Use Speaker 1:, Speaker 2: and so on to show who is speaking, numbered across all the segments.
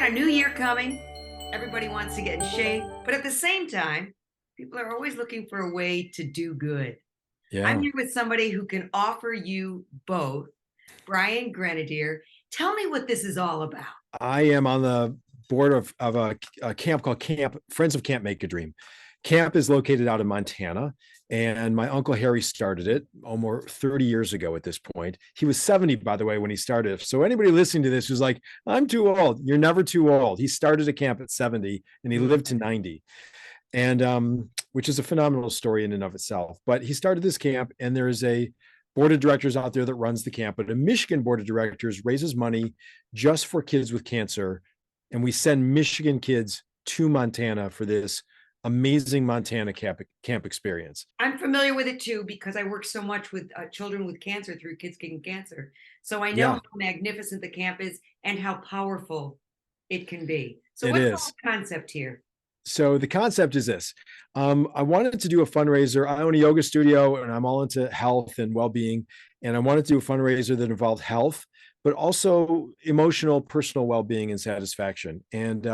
Speaker 1: got a new year coming. Everybody wants to get in shape, but at the same time, people are always looking for a way to do good. I'm
Speaker 2: Yeah,
Speaker 1: here with somebody who can offer you both. Brian Granader, tell me what this is all about.
Speaker 2: I am on the board of a camp called Camp Friends of Camp Make-A-Dream. Camp is located out in Montana, and my uncle Harry started it almost 30 years ago at this point. He was 70, by the way, when he started. So anybody listening to this who's like, I'm too old, you're never too old. He started a camp at 70 and he lived to 90. And which is a phenomenal story in and of itself. But he started this camp, and there's a board of directors out there that runs the camp, but a Michigan board of directors raises money just for kids with cancer. And we send Michigan kids to Montana for this amazing Montana camp experience.
Speaker 1: I'm familiar with it too because I work so much with children with cancer through Kids Getting Cancer. So I know
Speaker 2: Yeah,
Speaker 1: how magnificent the camp is and how powerful it can be. So
Speaker 2: it
Speaker 1: what's the
Speaker 2: is.
Speaker 1: whole concept here?
Speaker 2: So the concept is this. I wanted to do a fundraiser. I own a yoga studio and I'm all into health and well-being. And I wanted to do a fundraiser that involved health, but also emotional, personal well-being and satisfaction. And,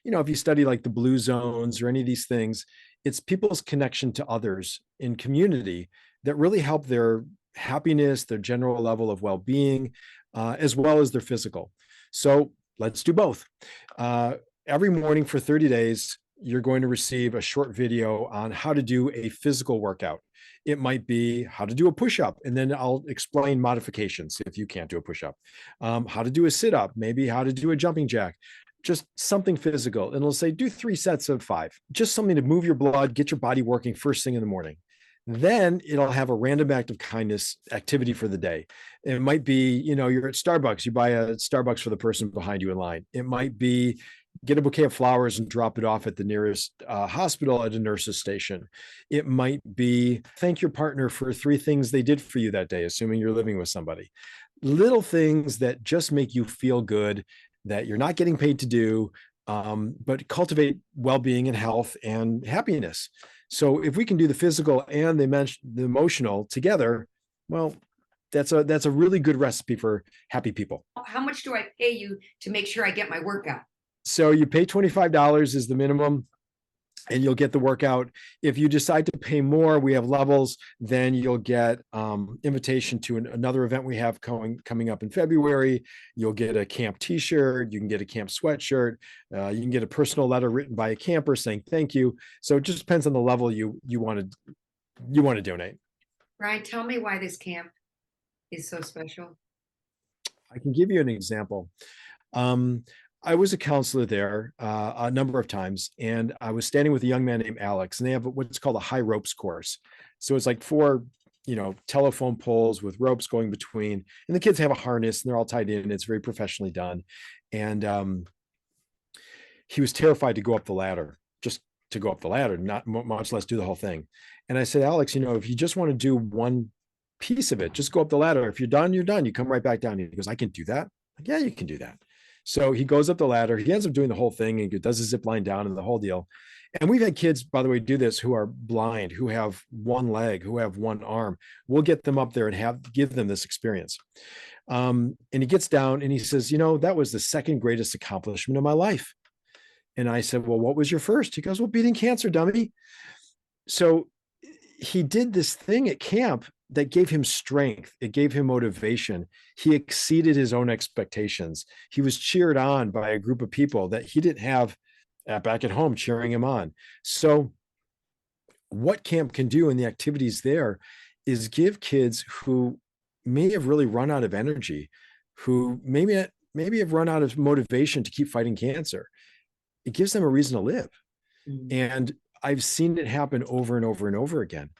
Speaker 2: if you study like the blue zones or any of these things, it's people's connection to others in community that really help their happiness, their general level of well-being, as well as their physical. So let's do both. Every morning for 30 days, you're going to receive a short video on how to do a physical workout. It might be how to do a push-up, and then I'll explain modifications if you can't do a push-up. How to do a sit-up, maybe how to do a jumping jack, just something physical. And it'll say do 3 sets of 5, just something to move your blood, get your body working first thing in the morning. Then it'll have a random act of kindness activity for the day. It might be, you're at Starbucks, you buy a Starbucks for the person behind you in line. It might be get a bouquet of flowers and drop it off at the nearest hospital at a nurse's station. It might be thank your partner for 3 things they did for you that day, assuming you're living with somebody. Little things that just make you feel good, that you're not getting paid to do, but cultivate well-being and health and happiness. So if we can do the physical and the emotional together, well, that's a really good recipe for happy people.
Speaker 1: How much do I pay you to make sure I get my workout?
Speaker 2: So you pay $25 is the minimum, and you'll get the workout. If you decide to pay more, we have levels, then you'll get invitation to another event we have coming up in February. You'll get a camp t-shirt, you can get a camp sweatshirt, you can get a personal letter written by a camper saying thank you. So it just depends on the level you want to donate.
Speaker 1: Brian, tell me why this camp is so special.
Speaker 2: I can give you an example. Um, I was a counselor there a number of times, and I was standing with a young man named Alex, and they have what's called a high ropes course. So it's like 4, telephone poles with ropes going between, and the kids have a harness and they're all tied in. It's very professionally done. And he was terrified to go up the ladder, just to go up the ladder, not much less do the whole thing. And I said, Alex, if you just want to do one piece of it, just go up the ladder. If you're done, you're done. You come right back down. He goes, I can do that. Like, yeah, you can do that. So he goes up the ladder. He ends up doing the whole thing and does a zip line down and the whole deal. And we've had kids, by the way, do this who are blind, who have one leg, who have one arm. We'll get them up there and give them this experience. And he gets down and he says, that was the second greatest accomplishment of my life. And I said, well, what was your first? He goes, well, beating cancer, dummy. So he did this thing at camp that gave him strength. It gave him motivation. He exceeded his own expectations. He was cheered on by a group of people that he didn't have back at home cheering him on. So what camp can do in the activities there is give kids who may have really run out of energy, who maybe have run out of motivation to keep fighting cancer. It gives them a reason to live.
Speaker 1: Mm.
Speaker 2: And I've seen it happen over and over and over again.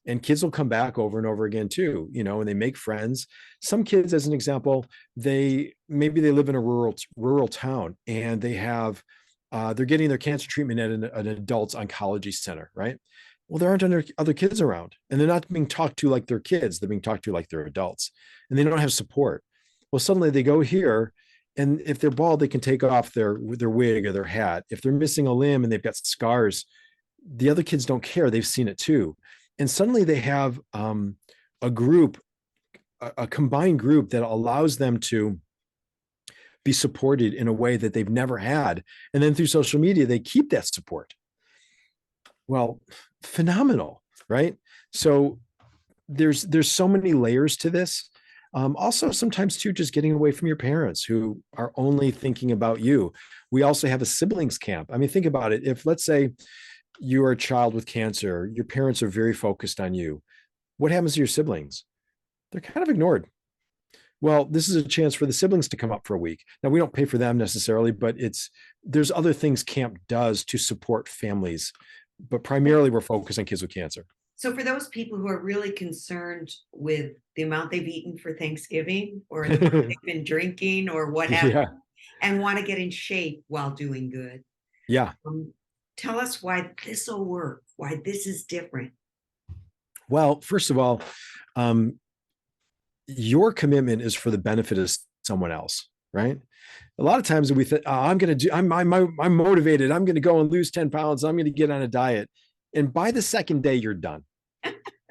Speaker 2: And kids will come back over and over again too, and they make friends. Some kids, as an example, maybe they live in a rural town, and they're getting their cancer treatment at an adults oncology center, right? Well, there aren't other kids around, and they're not being talked to like they're kids. They're being talked to like they're adults, and they don't have support. Well, suddenly they go here, and if they're bald, they can take off their wig or their hat. If they're missing a limb and they've got scars, the other kids don't care. They've seen it too. And suddenly they have a combined group that allows them to be supported in a way that they've never had. And then through social media, they keep that support. Well, phenomenal, right? So there's so many layers to this. Also, sometimes too, just getting away from your parents who are only thinking about you. We also have a siblings camp. I mean, think about it. If, let's say, you are a child with cancer, your parents are very focused on you. What happens to your siblings? They're kind of ignored. Well, this is a chance for the siblings to come up for a week. Now, we don't pay for them necessarily, but there's other things camp does to support families, but primarily we're focused on kids with cancer.
Speaker 1: So for those people who are really concerned with the amount they've eaten for Thanksgiving or the amount they've been drinking or whatever,
Speaker 2: Yeah.
Speaker 1: and want to get in shape while doing good,
Speaker 2: Yeah.
Speaker 1: tell us why this will work, why this is different.
Speaker 2: Well, first of all, your commitment is for the benefit of someone else, right? A lot of times we think, oh, I'm motivated. I'm going to go and lose 10 pounds. I'm going to get on a diet. And by the second day, you're done.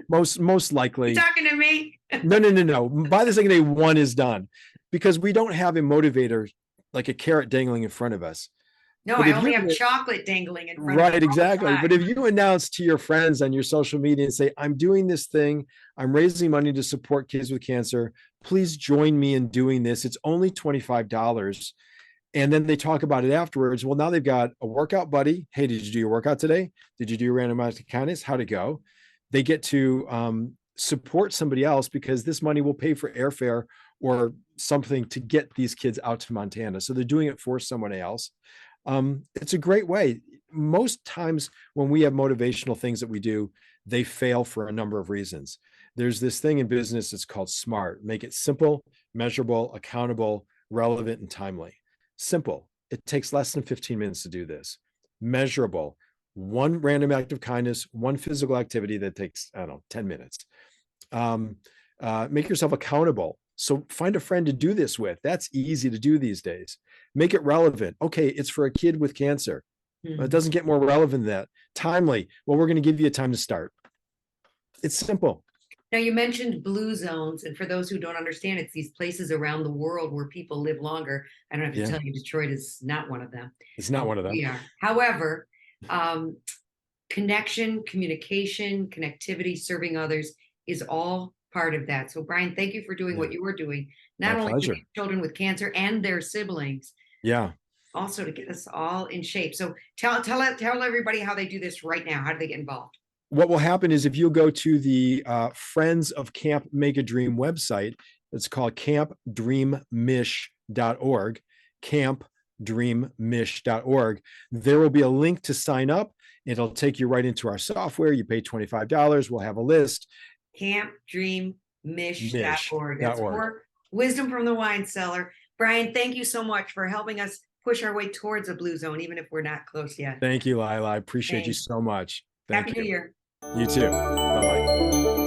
Speaker 2: Most likely.
Speaker 1: You talking to me?
Speaker 2: No. By the second day, one is done because we don't have a motivator like a carrot dangling in front of us.
Speaker 1: No,
Speaker 2: But
Speaker 1: I
Speaker 2: if
Speaker 1: only
Speaker 2: you-
Speaker 1: have chocolate dangling in front of me.
Speaker 2: Right,
Speaker 1: all the
Speaker 2: exactly.
Speaker 1: time.
Speaker 2: But if you announce to your friends on your social media and say, I'm doing this thing, I'm raising money to support kids with cancer, please join me in doing this. It's only $25. And then they talk about it afterwards. Well, now they've got a workout buddy. Hey, did you do your workout today? Did you do your random act of kindness? How'd it go? They get to support somebody else because this money will pay for airfare or something to get these kids out to Montana. So they're doing it for someone else. It's a great way. Most times when we have motivational things that we do, they fail for a number of reasons. There's this thing in business that's called SMART. Make it simple, measurable, accountable, relevant, and timely. Simple. It takes less than 15 minutes to do this. Measurable. One random act of kindness, one physical activity that takes, 10 minutes. Make yourself accountable. So find a friend to do this with. That's easy to do these days. Make it relevant. Okay, it's for a kid with cancer. It doesn't get more relevant than that. Timely. Well, we're going to give you a time to start. It's simple.
Speaker 1: Now, you mentioned blue zones, and for those who don't understand, it's these places around the world where people live longer. I don't have to tell you, Detroit is not one of them.
Speaker 2: It's not one of them.
Speaker 1: We are. However, connection, communication, connectivity, serving others is all part of that. So, Brian, thank you for doing what you were doing, not only for children with cancer and their siblings, also to get us all in shape. So tell everybody how they do this right now. How do they get involved?
Speaker 2: What will happen is if you go to the Friends of Camp Mak-A-Dream website, it's called campdreammish.org, campdreammish.org. There will be a link to sign up. It'll take you right into our software. You pay $25. We'll have a list.
Speaker 1: Campdreammish.org. That's for wisdom from the wine cellar. Brian, thank you so much for helping us push our way towards a blue zone, even if we're not close yet.
Speaker 2: Thank you, Lila. I appreciate you so much.
Speaker 1: Happy New Year.
Speaker 2: You too. Bye-bye.